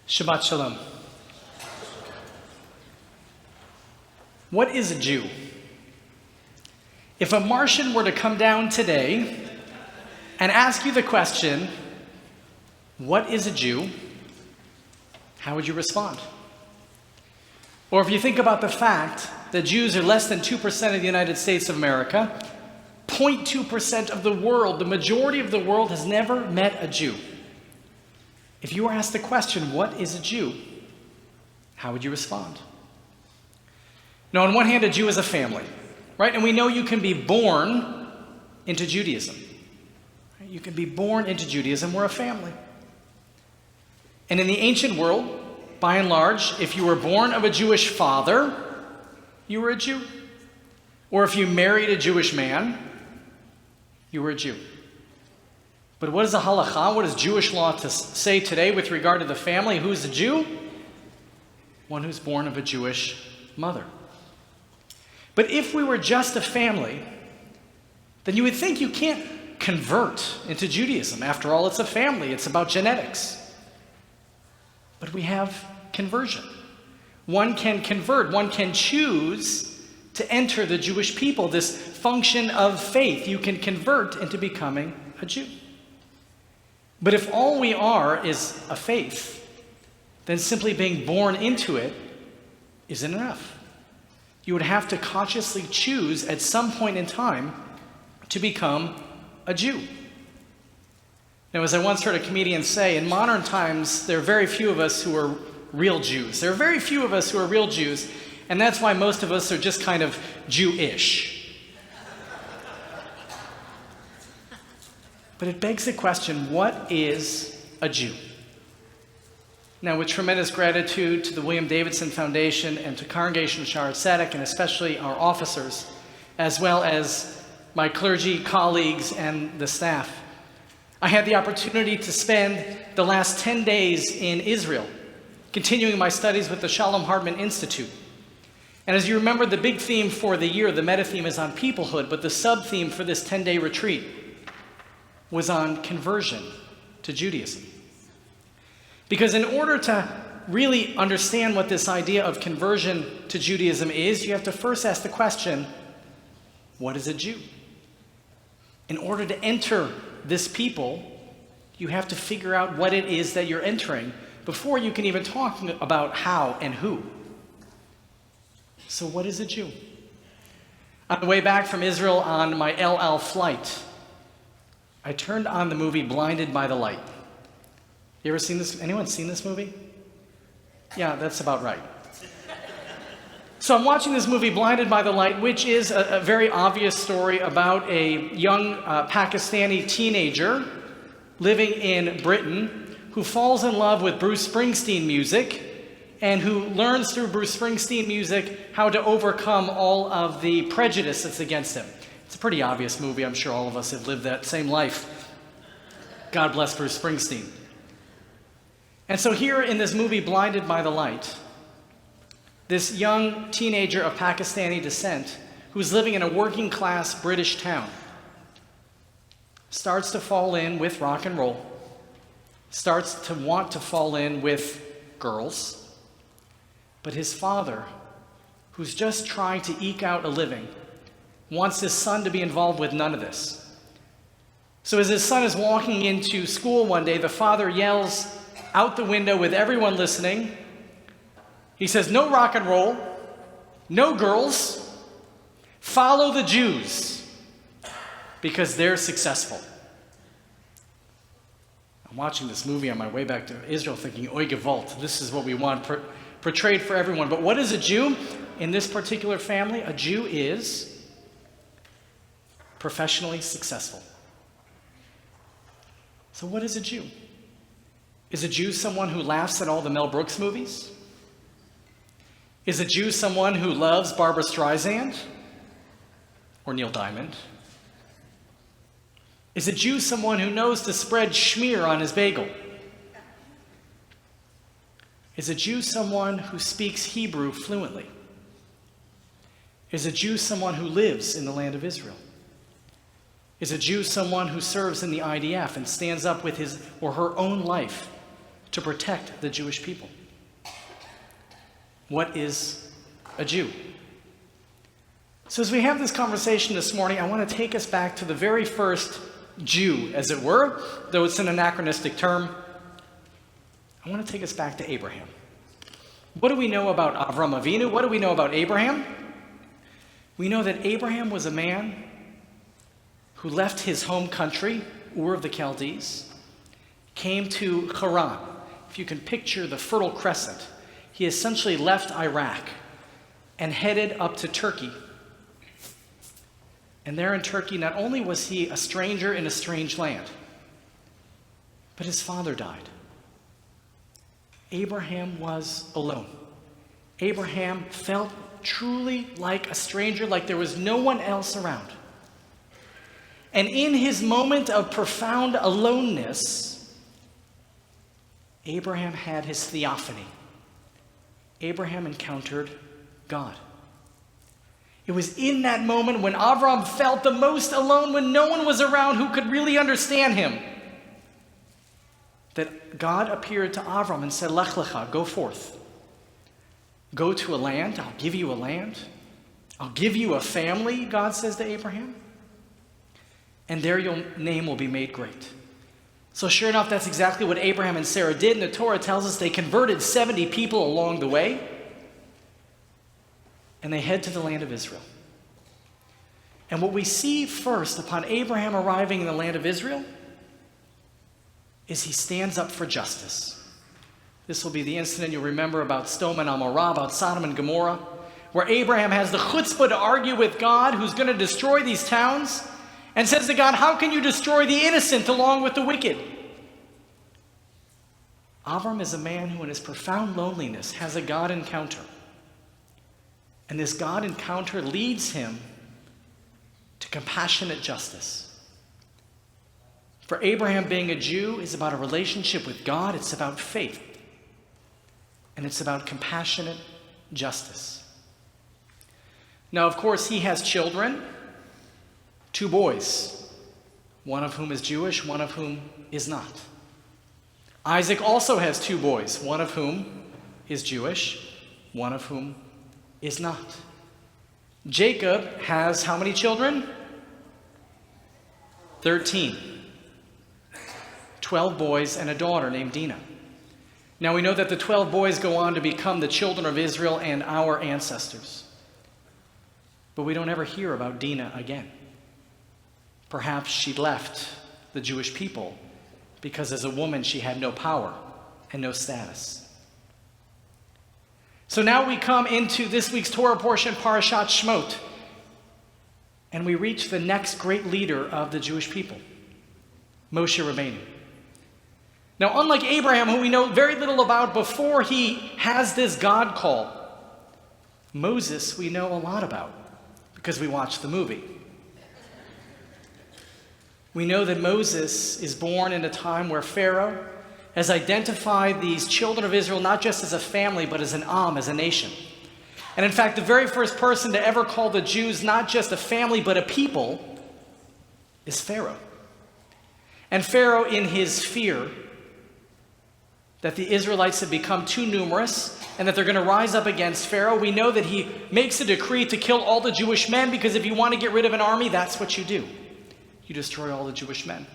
Shabbat Shalom. What is a Jew? If a Martian were to come down today and ask you the question, what is a Jew? How would you respond? Or if you think about the fact that Jews are less than 2% of the United States of America, 0.2% of the world, the majority of the world has never met a Jew. If you were asked the question, what is a Jew? How would you respond? Now, on one hand, a Jew is a family, right? And we know you can be born into Judaism. You can be born into Judaism. We're a family. And in the ancient world, by and large, if you were born of a Jewish father, you were a Jew. Or if you married a Jewish man, you were a Jew. But what is the halakha? What does Jewish law to say today with regard to the family? Who's a Jew? One who's born of a Jewish mother. But if we were just a family, then you would think you can't convert into Judaism. After all, it's a family. It's about genetics. But we have conversion. One can convert. One can choose to enter the Jewish people, this function of faith. You can convert into becoming a Jew. But if all we are is a faith, then simply being born into it isn't enough. You would have to consciously choose at some point in time to become a Jew. Now, as I once heard a comedian say, in modern times, there are very few of us who are real Jews. There are very few of us who are real Jews, and that's why most of us are just kind of Jewish. But it begs the question, what is a Jew? Now, with tremendous gratitude to the William Davidson Foundation and to Congregation Shaarey Zedek, and especially our officers, as well as my clergy colleagues and the staff, I had the opportunity to spend the last 10 days in Israel, continuing my studies with the Shalom Hartman Institute. And as you remember, the big theme for the year, the meta theme, is on peoplehood, but the sub-theme for this 10-day retreat was on conversion to Judaism. Because in order to really understand what this idea of conversion to Judaism is, you have to first ask the question, what is a Jew? In order to enter this people, you have to figure out what it is that you're entering before you can even talk about how and who. So what is a Jew? On the way back from Israel on my El Al flight, I turned on the movie Blinded by the Light. You ever seen this? Anyone seen this movie? Yeah, that's about right. So I'm watching this movie Blinded by the Light, which is a very obvious story about a young Pakistani teenager living in Britain who falls in love with Bruce Springsteen music and who learns through Bruce Springsteen music how to overcome all of the prejudice that's against him. It's a pretty obvious movie. I'm sure all of us have lived that same life. God bless Bruce Springsteen. And so here in this movie, Blinded by the Light, this young teenager of Pakistani descent who's living in a working-class British town starts to fall in with rock and roll, starts to want to fall in with girls, but his father, who's just trying to eke out a living, wants his son to be involved with none of this. So as his son is walking into school one day, the father yells out the window with everyone listening. He says, "No rock and roll, no girls, follow the Jews because they're successful." I'm watching this movie on my way back to Israel thinking, "Oy gewalt, this is what we want portrayed for everyone." But what is a Jew in this particular family? A Jew is professionally successful. So what is a Jew? Is a Jew someone who laughs at all the Mel Brooks movies? Is a Jew someone who loves Barbra Streisand or Neil Diamond? Is a Jew someone who knows to spread schmear on his bagel? Is a Jew someone who speaks Hebrew fluently? Is a Jew someone who lives in the land of Israel? Is a Jew someone who serves in the IDF and stands up with his or her own life to protect the Jewish people. What is a Jew? So as we have this conversation this morning, I want to take us back to the very first Jew, as it were, though it's an anachronistic term. I want to take us back to Abraham. What do we know about Avram Avinu? What do we know about Abraham? We know that Abraham was a man who left his home country, Ur of the Chaldees, came to Haran. If you can picture the Fertile Crescent, he essentially left Iraq and headed up to Turkey. And there in Turkey, not only was he a stranger in a strange land, but his father died. Abraham was alone. Abraham felt truly like a stranger, like there was no one else around. And in his moment of profound aloneness, Abraham had his theophany. Abraham encountered God. It was in that moment when Avram felt the most alone, when no one was around who could really understand him, that God appeared to Avram and said, Lech lecha, go forth. Go to a land, I'll give you a land. I'll give you a family, God says to Abraham. And there your name will be made great. So sure enough, that's exactly what Abraham and Sarah did. And the Torah tells us they converted 70 people along the way. And they head to the land of Israel. And what we see first upon Abraham arriving in the land of Israel is he stands up for justice. This will be the incident you'll remember about Sodom and Amorah, about Sodom and Gomorrah, where Abraham has the chutzpah to argue with God, who's going to destroy these towns, and says to God, how can you destroy the innocent along with the wicked? Avram is a man who in his profound loneliness has a God encounter. And this God encounter leads him to compassionate justice. For Abraham, being a Jew is about a relationship with God. It's about faith. And it's about compassionate justice. Now, of course, he has children, 2 boys, one of whom is Jewish, one of whom is not. Isaac also has 2 boys, one of whom is Jewish, one of whom is not. Jacob has how many children? 13. 12 boys and a daughter named Dinah. Now we know that the 12 boys go on to become the children of Israel and our ancestors. But we don't ever hear about Dinah again. Perhaps she left the Jewish people because as a woman she had no power and no status. So now we come into this week's Torah portion, Parashat Shemot, and we reach the next great leader of the Jewish people, Moshe Rabbeinu. Now, unlike Abraham, who we know very little about before he has this God call, Moses we know a lot about because we watched the movie. We know that Moses is born in a time where Pharaoh has identified these children of Israel not just as a family, but as an am, as a nation. And in fact, the very first person to ever call the Jews not just a family, but a people is Pharaoh. And Pharaoh, in his fear that the Israelites have become too numerous and that they're going to rise up against Pharaoh, we know that he makes a decree to kill all the Jewish men, because if you want to get rid of an army, that's what you do. You destroy all the Jewish men.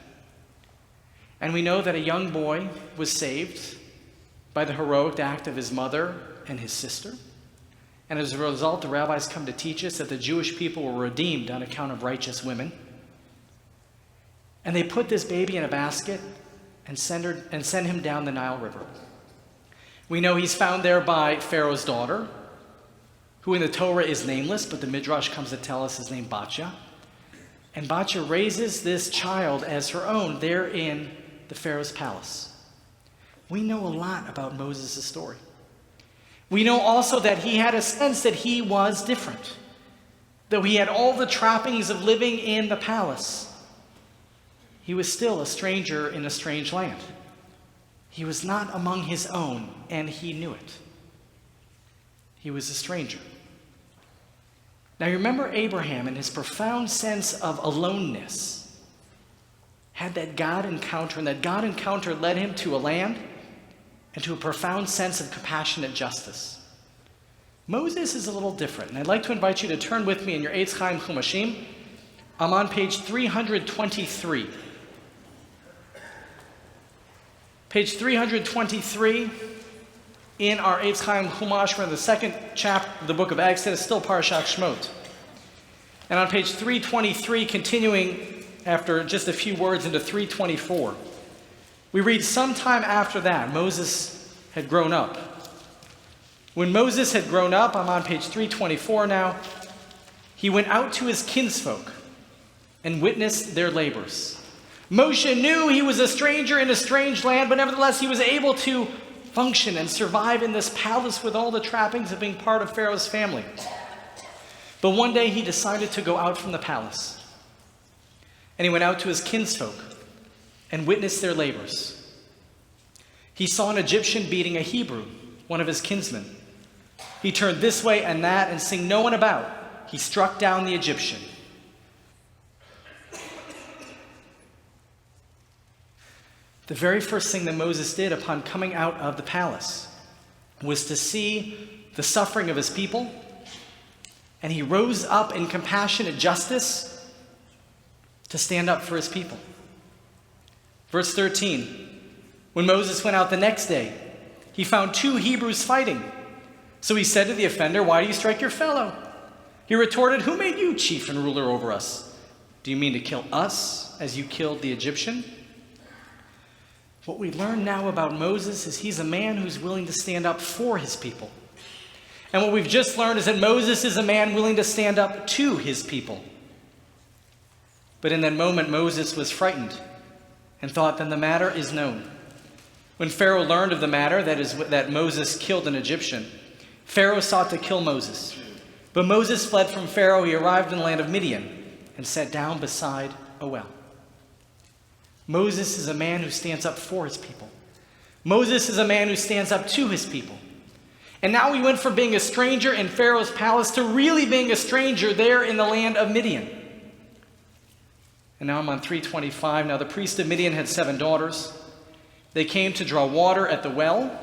And we know that a young boy was saved by the heroic act of his mother and his sister. And as a result, the rabbis come to teach us that the Jewish people were redeemed on account of righteous women. And they put this baby in a basket and send him down the Nile River. We know he's found there by Pharaoh's daughter, who in the Torah is nameless, but the Midrash comes to tell us is named Batya. And Batya raises this child as her own there in the Pharaoh's palace. We know a lot about Moses' story. We know also that he had a sense that he was different. Though he had all the trappings of living in the palace, he was still a stranger in a strange land. He was not among his own, and he knew it. He was a stranger. Now you remember Abraham in his profound sense of aloneness had that God encounter, and that God encounter led him to a land and to a profound sense of compassionate justice. Moses is a little different, and I'd like to invite you to turn with me in your Eitz Chaim Chumashim. I'm on page 323. Page 323 in our Eitz Chaim Chumash. We're in the second chapter of the book of Exodus, still Parashat Shemot. And on page 323, continuing after just a few words into 324, we read, sometime after that, Moses had grown up. When Moses had grown up, I'm on page 324 now, he went out to his kinsfolk and witnessed their labors. Moshe knew he was a stranger in a strange land, but nevertheless he was able to function and survive in this palace with all the trappings of being part of Pharaoh's family. But one day he decided to go out from the palace. And he went out to his kinsfolk and witnessed their labors. He saw an Egyptian beating a Hebrew, one of his kinsmen. He turned this way and that, and seeing no one about, he struck down the Egyptian. The very first thing that Moses did upon coming out of the palace was to see the suffering of his people, and he rose up in compassionate justice to stand up for his people. Verse 13, when Moses went out the next day, he found 2 Hebrews fighting. So he said to the offender, "Why do you strike your fellow?" He retorted, "Who made you chief and ruler over us? Do you mean to kill us as you killed the Egyptian?" What we learn now about Moses is he's a man who's willing to stand up for his people. And what we've just learned is that Moses is a man willing to stand up to his people. But in that moment, Moses was frightened and thought, then the matter is known. When Pharaoh learned of the matter, that Moses killed an Egyptian, Pharaoh sought to kill Moses. But Moses fled from Pharaoh. He arrived in the land of Midian and sat down beside a well. Moses is a man who stands up for his people. Moses is a man who stands up to his people. And now we went from being a stranger in Pharaoh's palace to really being a stranger there in the land of Midian. And now I'm on 325. Now the priest of Midian had 7 daughters. They came to draw water at the well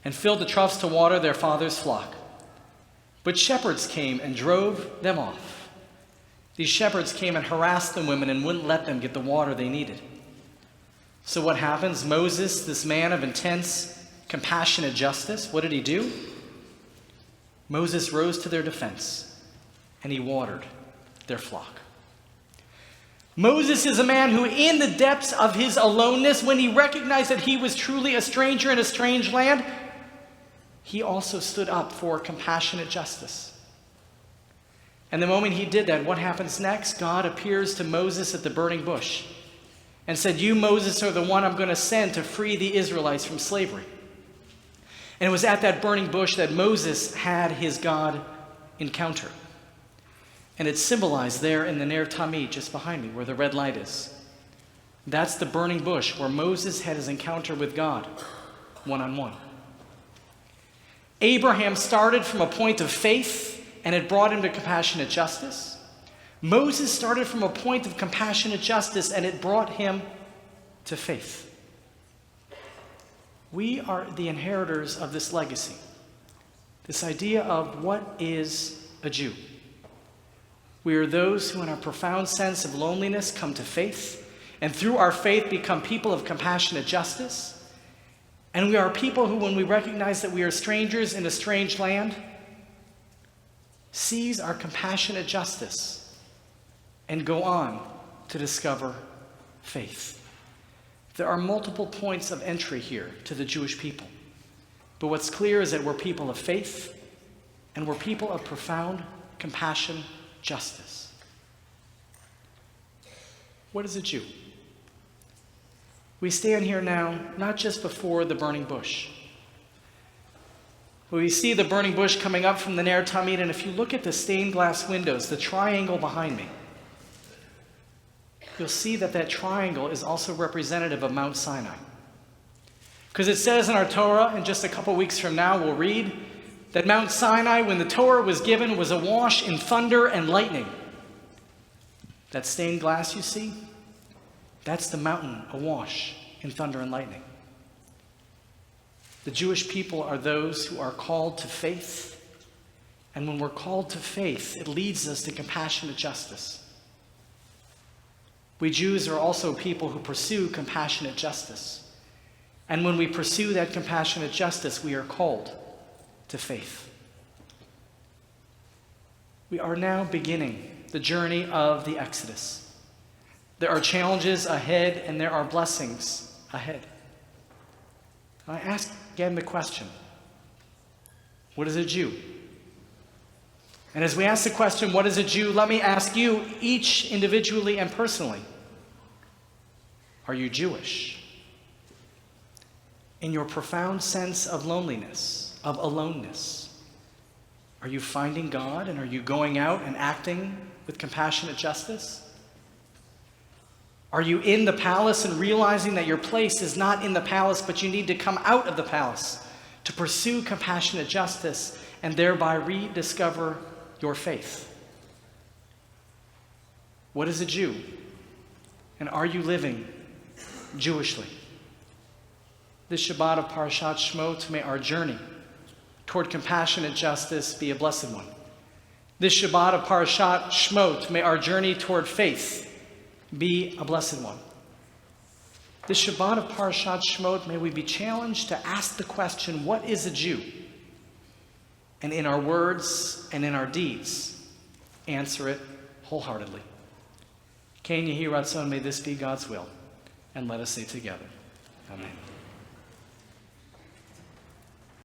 and filled the troughs to water their father's flock. But shepherds came and drove them off. These shepherds came and harassed the women and wouldn't let them get the water they needed. So what happens? Moses, this man of intense, compassionate justice, what did he do? Moses rose to their defense and he watered their flock. Moses is a man who, in the depths of his aloneness, when he recognized that he was truly a stranger in a strange land, he also stood up for compassionate justice. And the moment he did that, what happens next? God appears to Moses at the burning bush and said, "You, Moses, are the one I'm going to send to free the Israelites from slavery." And it was at that burning bush that Moses had his God encounter. And it's symbolized there in the Ner Tamid, just behind me, where the red light is. That's the burning bush where Moses had his encounter with God, one-on-one. Abraham started from a point of faith, and it brought him to compassionate justice. Moses started from a point of compassionate justice, and it brought him to faith. We are the inheritors of this legacy, this idea of what is a Jew. We are those who, in our profound sense of loneliness, come to faith, and through our faith become people of compassionate justice. And we are people who, when we recognize that we are strangers in a strange land, seize our compassionate justice and go on to discover faith. There are multiple points of entry here to the Jewish people. But what's clear is that we're people of faith, and we're people of profound compassion, justice. What is a Jew? We stand here now, not just before the burning bush. We see the burning bush coming up from the Ner Tamid, and if you look at the stained glass windows, the triangle behind me, you'll see that that triangle is also representative of Mount Sinai. Because it says in our Torah, in just a couple weeks from now, we'll read that Mount Sinai, when the Torah was given, was awash in thunder and lightning. That stained glass you see, that's the mountain awash in thunder and lightning. The Jewish people are those who are called to faith. And when we're called to faith, it leads us to compassionate justice. We Jews are also people who pursue compassionate justice. And when we pursue that compassionate justice, we are called to faith. We are now beginning the journey of the Exodus. There are challenges ahead and there are blessings ahead. I ask again the question, what is a Jew? And as we ask the question, what is a Jew? Let me ask you, each individually and personally, are you Jewish? In your profound sense of loneliness, of aloneness, are you finding God and are you going out and acting with compassionate justice? Are you in the palace and realizing that your place is not in the palace, but you need to come out of the palace to pursue compassionate justice and thereby rediscover your faith? What is a Jew? And are you living Jewishly? This Shabbat of Parashat Shemot, may our journey toward compassionate justice be a blessed one. This Shabbat of Parashat Shemot, may our journey toward faith be a blessed one. This Shabbat of Parashat Shemot, may we be challenged to ask the question, what is a Jew? And in our words and in our deeds, answer it wholeheartedly. Ken Yehi Ratzon, may this be God's will. And let us say together, Amen.